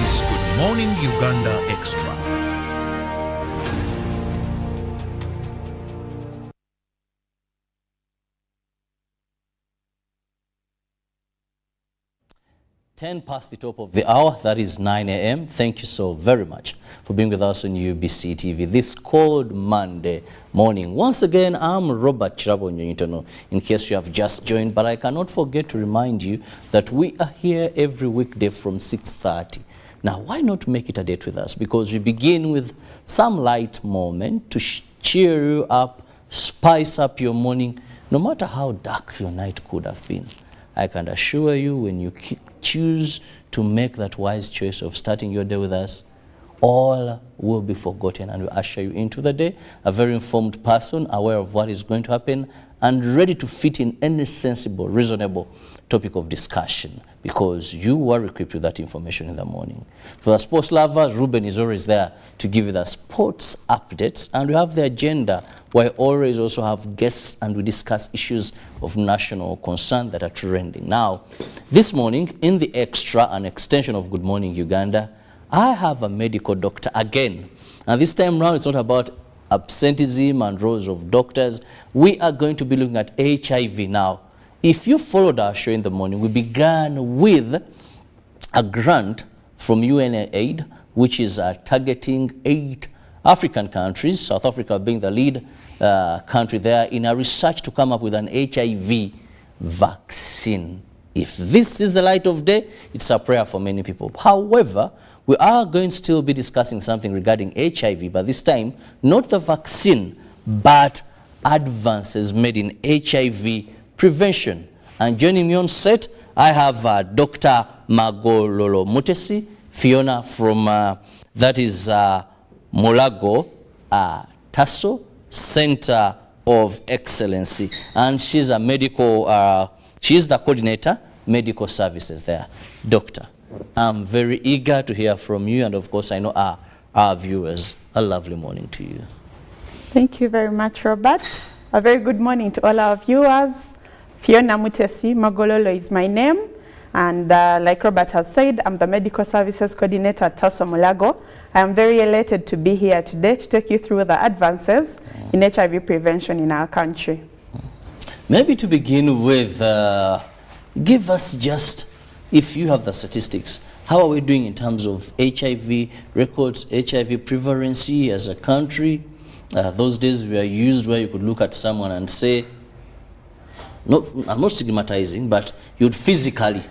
is Good Morning Uganda Extra. Ten past the top of the hour, that is 9 a.m. Thank you so very much for being with us on UBC TV this cold Monday morning. Once again, I'm Robert Chirabo Nyonyitono, in case you have just joined, but I cannot forget to remind you that we are here every weekday from 6:30. Now, why not make it a date with us? Because we begin with some light moment to cheer you up, spice up your morning, no matter how dark your night could have been. I can assure you, when you choose to make that wise choice of starting your day with us, all will be forgotten, and we usher you into the day, a very informed person, aware of what is going to happen, and ready to fit in any sensible, reasonable topic of discussion, because you were equipped with that information in the morning. For the sports lovers, Ruben is always there to give you the sports updates, and we have the agenda where I always also have guests and we discuss issues of national concern that are trending. Now, this morning in the Extra, an extension of Good Morning Uganda, I have a medical doctor again. And this time round, it's not about absenteeism and rows of doctors. We are going to be looking at HIV now. If you followed our show in the morning, we began with a grant from UNAID, which is targeting 8 African countries, South Africa being the lead country there, in a research to come up with an HIV vaccine. If this is the light of day, it's a prayer for many people. However, we are going to still be discussing something regarding HIV, but this time, not the vaccine, but advances made in HIV prevention. And joining me on set, I have Dr. Magololo Mutesi, Fiona from, that is Mulago Tasso Center of Excellency. And she's a medical, she's the coordinator, medical services there. Doctor, I'm very eager to hear from you, and of course I know our viewers. A lovely morning to you. Thank you very much, Robert. A very good morning to all our viewers. Fiona Mutesi, Magololo is my name, and like Robert has said, I'm the medical services coordinator at Tasso Mulago. I am very elated to be here today to take you through the advances in HIV prevention in our country. Maybe to begin with, give us just, if you have the statistics, how are we doing in terms of HIV records, HIV prevalence as a country? Those days were used where you could look at someone and say, I'm not stigmatizing, but you'd physically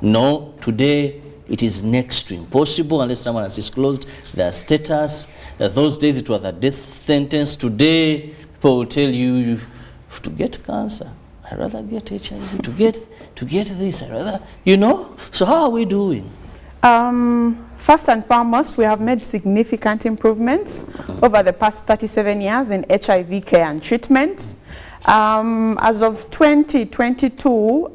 know. Today it is next to impossible unless someone has disclosed their status. Those days it was a death sentence. Today people will tell you, to get cancer, I'd rather get HIV. To get this, I'd rather, you know. So how are we doing? First and foremost, we have made significant improvements over the past 37 years in HIV care and treatment. As of 2022,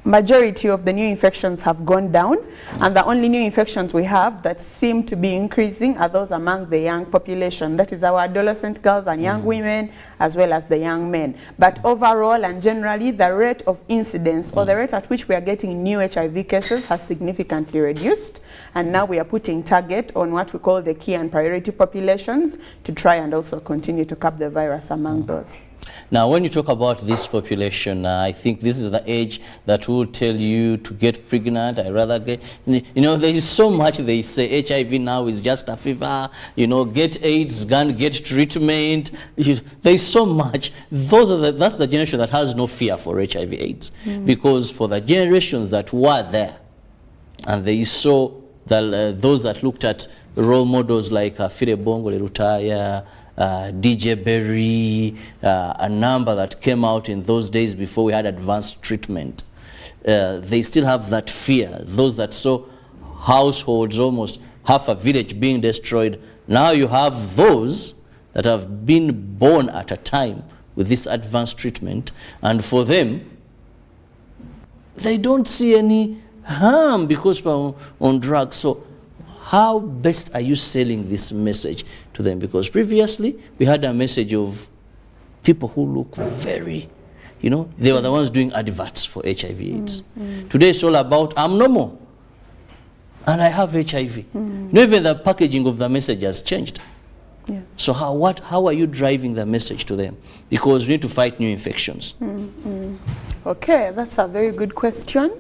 majority of the new infections have gone down, and the only new infections we have that seem to be increasing are those among the young population. That is our adolescent girls and young women, as well as the young men. But overall and generally, the rate of incidence, or the rate at which we are getting new HIV cases, has significantly reduced. And now we are putting target on what we call the key and priority populations to try and also continue to curb the virus among those. Now, when you talk about this population, I think this is the age that will tell you to get pregnant. I rather get, you know, there is so much they say HIV now is just a fever, you know, get AIDS, get treatment. There is so much. That's the generation that has no fear for HIV AIDS. Because for the generations that were there, and they saw those that looked at role models like Fire Bongo Lerutaya, DJ Berry, a number that came out in those days before we had advanced treatment. They still have that fear. Those that saw households, almost half a village being destroyed. Now you have those that have been born at a time with this advanced treatment, and for them, they don't see any harm because we're on drugs. So how best are you selling this message to them? Because previously we had a message of people who look very, you know, they were the ones doing adverts for HIV AIDS. Today it's all about, I'm normal. and I have HIV. Not even the packaging of the message has changed. Yes. So how are you driving the message to them? Because we need to fight new infections. Okay, that's a very good question.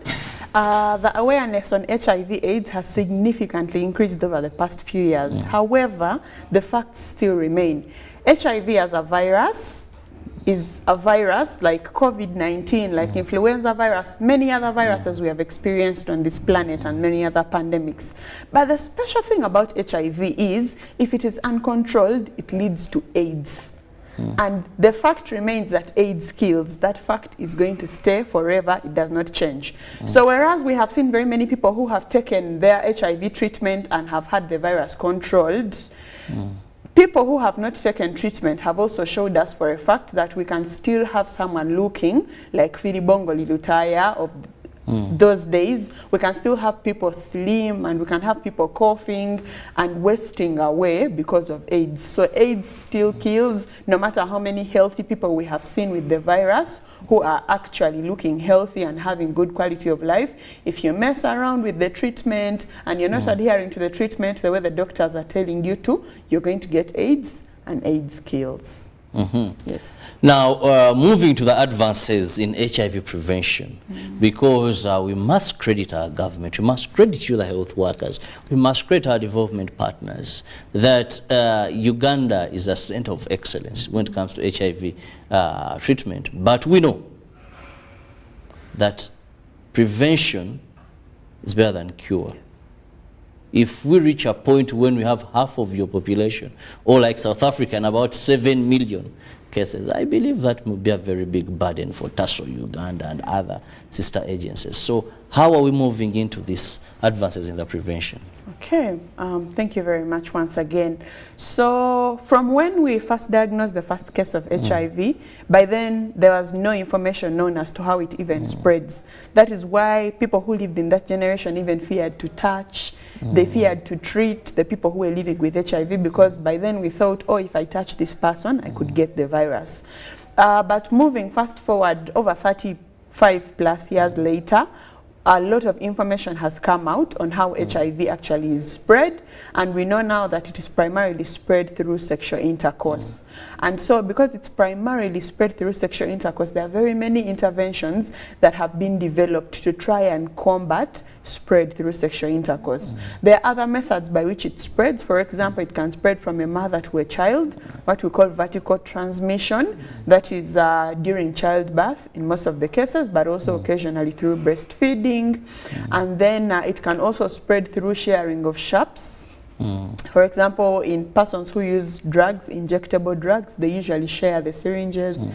The awareness on HIV/AIDS has significantly increased over the past few years. However, the facts still remain. HIV as a virus is a virus like COVID-19, like influenza virus, many other viruses we have experienced on this planet and many other pandemics. But the special thing about HIV is if it is uncontrolled, it leads to AIDS. And the fact remains that AIDS kills. That fact is going to stay forever. It does not change. So whereas we have seen very many people who have taken their HIV treatment and have had the virus controlled, people who have not taken treatment have also showed us for a fact that we can still have someone looking like Filibongo Lilutaya of those days. We can still have people slim, and we can have people coughing and wasting away because of AIDS. So AIDS still kills, no matter how many healthy people we have seen with the virus who are actually looking healthy and having good quality of life. If you mess around with the treatment and you're not adhering to the treatment the way the doctors are telling you to, you're going to get AIDS, and AIDS kills. Yes. Now, moving to the advances in HIV prevention, because we must credit our government, we must credit you, the health workers, we must credit our development partners, that Uganda is a center of excellence when it comes to HIV treatment. But we know that prevention is better than cure. If we reach a point when we have half of your population, or like South Africa, and about 7 million cases, I believe that will be a very big burden for TASO Uganda and other sister agencies. So how are we moving into these advances in the prevention? Okay, thank you very much once again. So from when we first diagnosed the first case of HIV, by then there was no information known as to how it even spreads. That is why people who lived in that generation even feared to touch. They feared to treat the people who were living with HIV, because by then we thought, oh, if I touch this person, I could get the virus. But moving fast forward over 35 plus years later, a lot of information has come out on how HIV actually is spread, and we know now that it is primarily spread through sexual intercourse. And so because it's primarily spread through sexual intercourse, there are very many interventions that have been developed to try and combat spread through sexual intercourse. There are other methods by which it spreads. For example, it can spread from a mother to a child, what we call vertical transmission. That is during childbirth in most of the cases, but also occasionally through breastfeeding. And then it can also spread through sharing of sharps. For example, in persons who use drugs, injectable drugs, they usually share the syringes.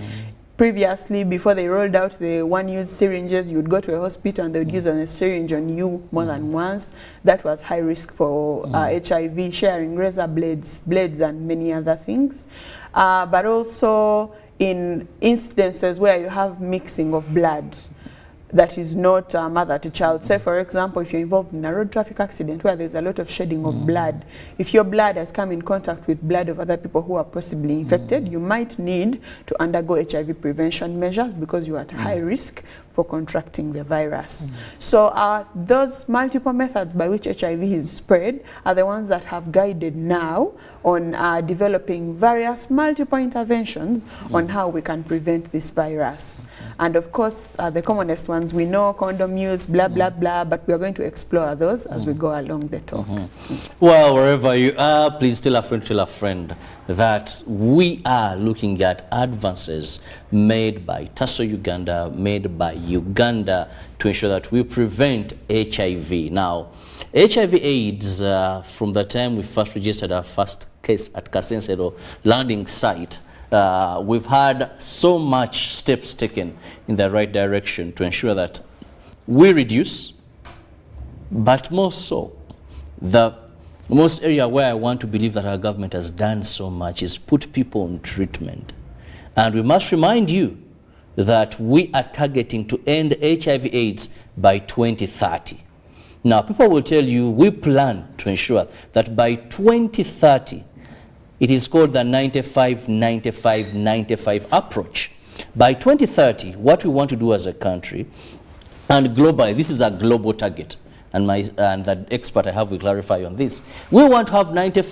Previously, before they rolled out the one-use syringes, you would go to a hospital and they would use a syringe on you more than once. That was high risk for HIV, sharing razor blades, and many other things. But also in instances where you have mixing of blood, that is not mother to child. Say, for example, if you're involved in a road traffic accident where there's a lot of shedding of blood, if your blood has come in contact with blood of other people who are possibly infected, you might need to undergo HIV prevention measures because you are at high risk for contracting the virus. So those multiple methods by which HIV is spread are the ones that have guided now on developing various multiple interventions on how we can prevent this virus. And of course, the commonest ones we know, condom use, blah, blah, blah, but we are going to explore those as we go along the talk. Well, wherever you are, please tell a friend that we are looking at advances made by TASO Uganda, made by Uganda, to ensure that we prevent HIV. Now, HIV/AIDS, from the time we first registered our first case at Kasensero landing site, we've had so much steps taken in the right direction to ensure that we reduce, but more so, the most area where I want to believe that our government has done so much is put people on treatment. And we must remind you that we are targeting to end HIV/AIDS by 2030. Now, people will tell you we plan to ensure that by 2030, it is called the 95-95-95 approach. By 2030, what we want to do as a country, and globally, this is a global target, and the expert I have will clarify on this. We want to have 95